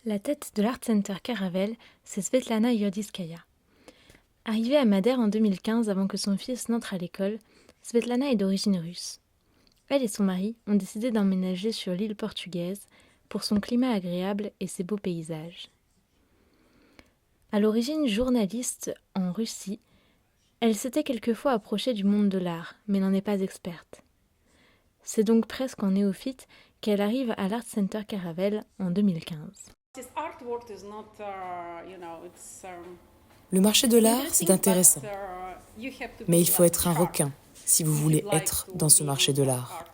La tête de l'Art Center Caravelle, c'est Svetlana Yurdiskaya. Arrivée à Madère en 2015 avant que son fils n'entre à l'école, Svetlana est d'origine russe. Elle et son mari ont décidé d'emménager sur l'île portugaise pour son climat agréable et ses beaux paysages. À l'origine journaliste en Russie, elle s'était quelquefois approchée du monde de l'art, mais n'en est pas experte. C'est donc presque en néophyte qu'elle arrive à l'Art Center Caravelle en 2015. Le marché de l'art, c'est intéressant, mais il faut être un requin si vous voulez être dans ce marché de l'art.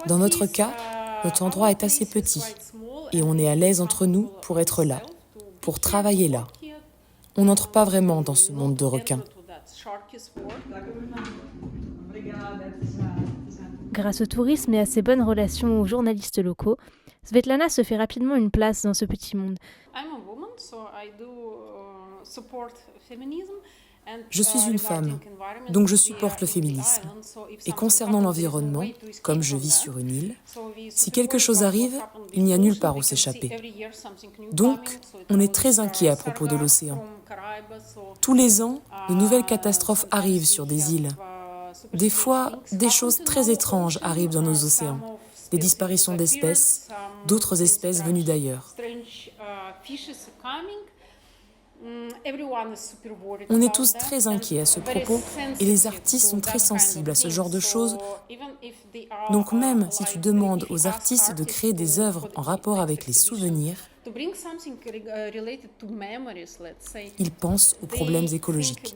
Dans notre cas, notre endroit est assez petit et on est à l'aise entre nous pour être là, pour travailler là. On n'entre pas vraiment dans ce monde de requins. Grâce au tourisme et à ses bonnes relations aux journalistes locaux, Svetlana se fait rapidement une place dans ce petit monde. Je suis une femme, donc je supporte le féminisme. Et concernant l'environnement, comme je vis sur une île, si quelque chose arrive, il n'y a nulle part où s'échapper. Donc, on est très inquiet à propos de l'océan. Tous les ans, de nouvelles catastrophes arrivent sur des îles. Des fois, des choses très étranges arrivent dans nos océans. Des disparitions d'espèces, d'autres espèces venues d'ailleurs. On est tous très inquiets à ce propos et les artistes sont très sensibles à ce genre de choses. Donc même si tu demandes aux artistes de créer des œuvres en rapport avec les souvenirs, ils pensent aux problèmes écologiques.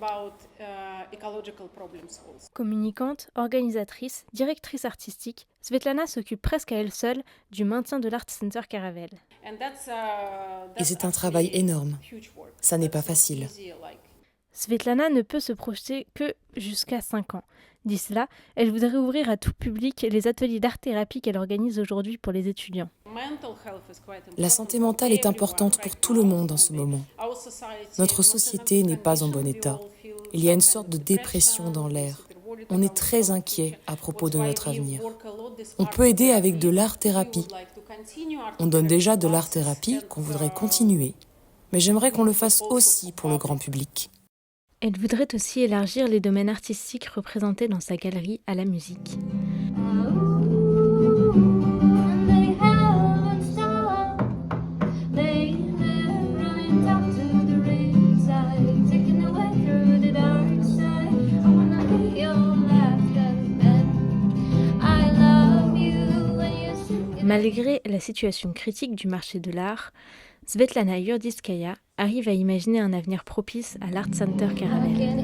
Communicante, organisatrice, directrice artistique, Svetlana s'occupe presque à elle seule du maintien de l'Art Center Caravelle. Et c'est un travail énorme. Ça n'est pas facile. Svetlana ne peut se projeter que jusqu'à 5 ans. D'ici là, elle voudrait ouvrir à tout public les ateliers d'art-thérapie qu'elle organise aujourd'hui pour les étudiants. La santé mentale est importante pour tout le monde en ce moment. Notre société n'est pas en bon état. Il y a une sorte de dépression dans l'air. On est très inquiet à propos de notre avenir. On peut aider avec de l'art-thérapie. On donne déjà de l'art-thérapie qu'on voudrait continuer. Mais j'aimerais qu'on le fasse aussi pour le grand public. Elle voudrait aussi élargir les domaines artistiques représentés dans sa galerie à la musique. Malgré la situation critique du marché de l'art, Svetlana Yurdiskaya arrive à imaginer un avenir propice à l'Art Center Caravelle.